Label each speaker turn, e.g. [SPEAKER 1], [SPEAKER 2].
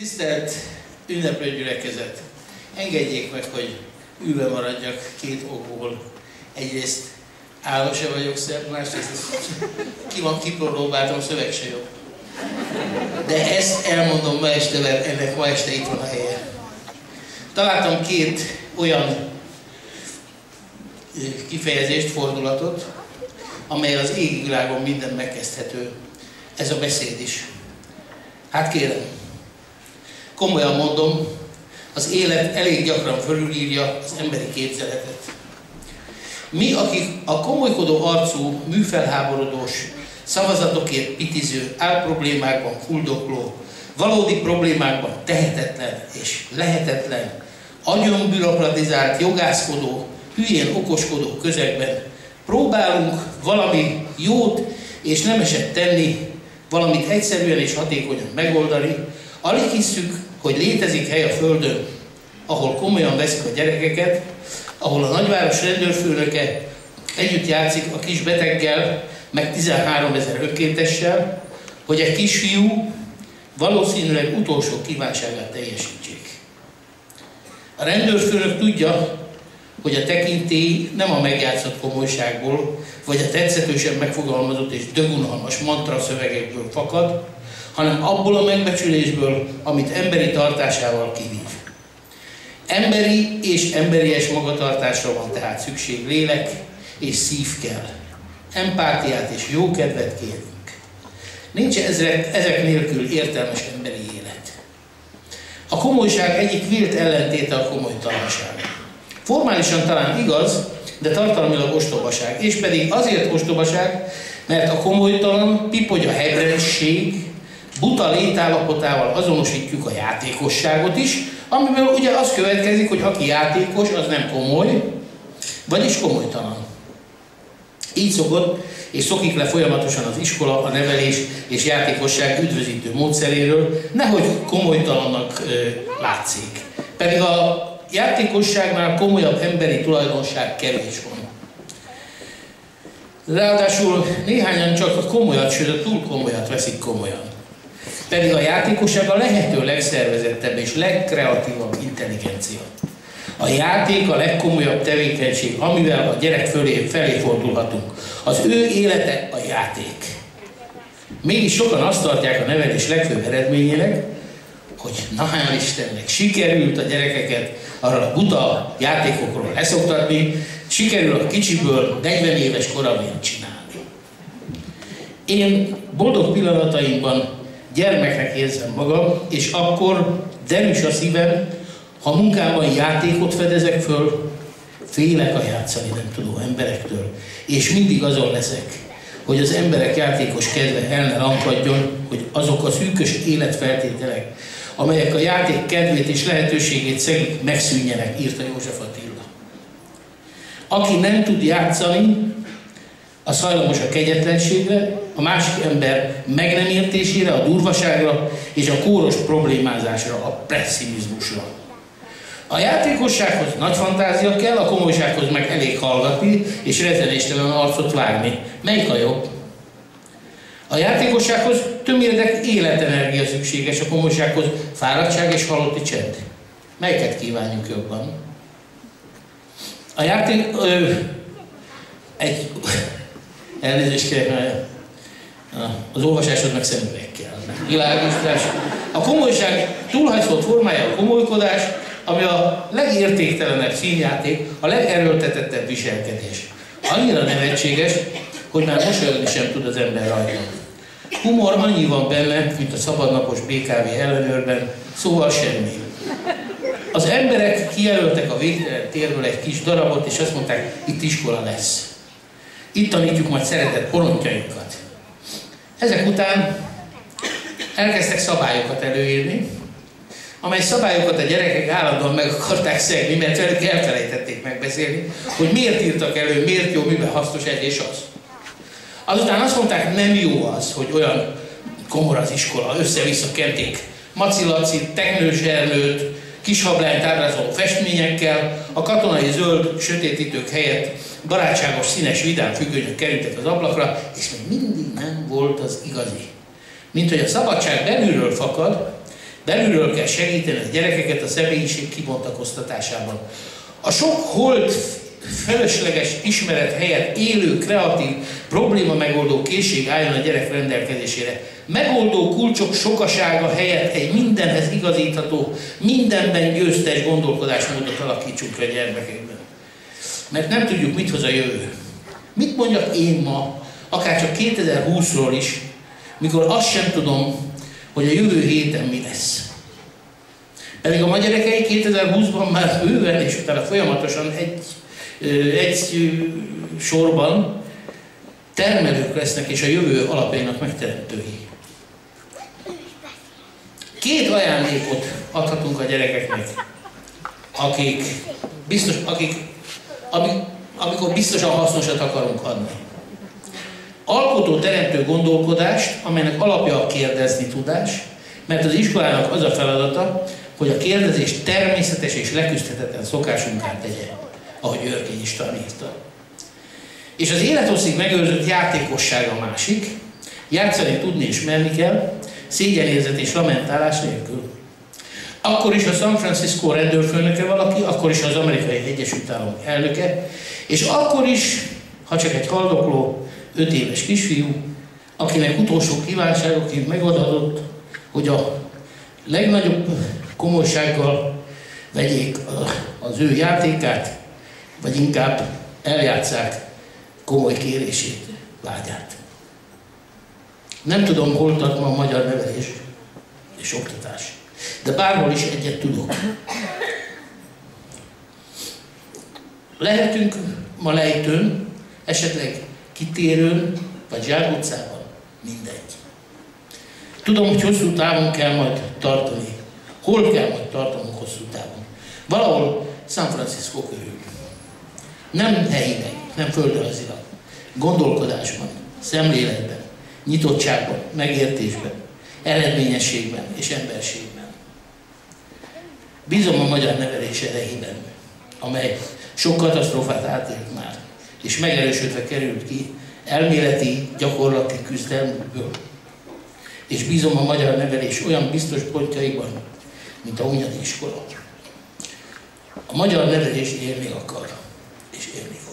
[SPEAKER 1] Tisztelt ünneplő gyülekezet! Engedjék meg, hogy ülve maradjak két okból. Egyrészt álló se vagyok szebb, másrészt ki van kipróbáltam, szöveg se jobb. De ezt elmondom ma este, mert ennek ma este itt van a helye. Találtam két olyan kifejezést, fordulatot, amely az égvilágon minden megkezdhető. Ez a beszéd is. Hát kérem, komolyan mondom, az élet elég gyakran fölülírja az emberi képzeletet. Mi, akik a komolykodó arcú, műfelháborodós, szavazatokért pitiző, álproblémákban fuldokló, valódi problémákban tehetetlen és lehetetlen, agyon bürokratizált, jogászkodó, hülyén okoskodó közegben próbálunk valami jót és nemeset tenni, valamit egyszerűen és hatékonyan megoldani, alig hisszük, hogy létezik hely a Földön, ahol komolyan veszik a gyerekeket, ahol a nagyváros rendőrfőnöke együtt játszik a kis beteggel, meg 13 000 önkéntessel, hogy egy kisfiú valószínűleg utolsó kívánságát teljesítsék. A rendőrfőnök tudja, hogy a tekintély nem a megjátszott komolyságból, vagy a tetszetősen megfogalmazott és dögunalmas mantra szövegekből fakad, hanem abból a megbecsülésből, amit emberi tartásával kivív. Emberi és emberies magatartásra van tehát szükség, lélek és szív kell. Empátiát és jókedvet kérünk. Nincs ezek nélkül értelmes emberi élet. A komolyság egyik vélt ellentéte a komolytalanság. Formálisan talán igaz, de tartalmilag ostobaság. És pedig azért ostobaság, mert a komolytalan, pipogya hebrenség, buta létállapotával azonosítjuk a játékosságot is, amiből ugye az következik, hogy aki játékos, az nem komoly, vagyis komolytalan. Így szokott, és szokik le folyamatosan az iskola, a nevelés és játékosság üdvözítő módszeréről, nehogy komolytalannak látszik. Pedig a játékosságnál komolyabb emberi tulajdonság kevés van. Ráadásul néhányan csak a komolyat, sőt a túl komolyat veszik komolyan. Pedig a játékosság a lehető legszervezettebb és legkreatívabb intelligencia. A játék a legkomolyabb tevékenység, amivel a gyerek felé fordulhatunk. Az ő élete a játék. Mégis sokan azt tartják a nevelés legfőbb eredményének, hogy na hál' Istennek sikerült a gyerekeket arra a buta játékokról leszoktatni, sikerül a kicsiből 40 éves koramig csinálni. Én boldog pillanataimban gyermeknek érzem magam, és akkor derűs a szívem, ha munkámban játékot fedezek föl, félek a játszani nem tudó emberektől, és mindig azon leszek, hogy az emberek játékos kedve el ne lankadjon, hogy azok a szűkös életfeltételek, amelyek a játék kedvét és lehetőségét szegik, megszűnjenek, írta József Attila. Aki nem tud játszani, az hajlamos a kegyetlenségre, a másik ember meg nem értésére, a durvaságra és a kóros problémázásra, a pessimizmusra. A játékossághoz nagy fantázia kell, a komolysághoz meg elég hallgatni és rezzenéstelen arcot vágni. Melyik a jobb? A játékossághoz tömérdek életenergia szükséges, a komolysághoz fáradtság és halotti csend. Melyiket kívánjuk jobban? A játék... elnézést kérek, az olvasáshoz meg szemüveg kell. Világosítás. A komolyság túlhajszolt formája a komolykodás, ami a legértéktelenebb színjáték, a legerőltetettebb viselkedés. Annyira nevetséges, hogy már mosolyogni sem tud az ember rajta. Humor annyi van benne, mint a szabadnapos BKV ellenőrben, szóval semmi. Az emberek kijelöltek a végtelen térről egy kis darabot, és azt mondták, itt iskola lesz. Itt tanítjuk majd szeretett porontjainkat. Ezek után elkezdtek szabályokat előírni, amely szabályokat a gyerekek állandóan meg akarták szegni, mert velük elfelejtették megbeszélni, hogy miért írtak elő, miért jó, miben hasznos ez és az. Azután azt mondták, nem jó az, hogy olyan komor az iskola, össze-vissza kenték Maci-Laci, Teknős Ernőt, kishablányt ábrázoló festményekkel, a katonai zöld sötétítők helyett barátságos, színes, vidám függönyök kerültek az ablakra, és még mindig nem volt az igazi. Mint hogy a szabadság belülről fakad, Belülről kell segíteni a gyerekeket a személyiség kibontakoztatásában. A sok holt felesleges ismeret helyett élő, kreatív, probléma megoldó készség álljon a gyerek rendelkezésére. Megoldó kulcsok sokasága helyett egy mindenhez igazítható, mindenben győztes gondolkodásmódot alakítsunk a gyermekekben. Mert nem tudjuk, mit hoz a jövő. Mit mondjak én ma, akár csak 2020-ról is, mikor azt sem tudom, hogy a jövő héten mi lesz. Pedig a ma gyerekei 2020-ban már bőven és utána folyamatosan egy sorban termelők lesznek és a jövő alapjainak megteremtői. 2 ajándékot adhatunk a gyerekeknek, amikor biztosan hasznosat akarunk adni. Alkotó teremtő gondolkodást, amelynek alapja a kérdezni tudás, mert az iskolának az a feladata, hogy a kérdezést természetes és leküzdhetetlen szokásunká tegye, ahogy Örkény István írta. És az élethosszig megőrzött játékosság a másik, játszani tudni és menni kell, szégyenérzet és lamentálás nélkül. Akkor is a San Francisco rendőrfőnöke valaki, akkor is az Amerikai Egyesült Államok elnöke, és akkor is, ha csak egy haldokló 5 éves kisfiú, akinek utolsó kívánságoként megadott, hogy a legnagyobb komolysággal vegyék az ő játékát, vagy inkább eljátsszák komoly kérését, vágyát. Nem tudom, hol tart ma a magyar nevelés és oktatás, de bárhol is egyet tudok. Lehetünk ma lejtőn, esetleg kitérőn, vagy zsákutcában, mindegy. Tudom, hogy hosszú távon kell majd tartani. Hol kell majd tartanunk hosszú távon? Valahol San Francisco körül. Nem helyileg, nem földrajzilag. Gondolkodásban, szemléletben, nyitottságban, megértésben, eredményességben és emberségben. Bízom a magyar nevelés erejében, amely sok katasztrófát átélt már, és megerősödve került ki elméleti, gyakorlati küzdelmükből. És bízom a magyar nevelés olyan biztos pontjaiban, mint a Hunyadi iskola. A magyar nevelés élni akar, és élni fog.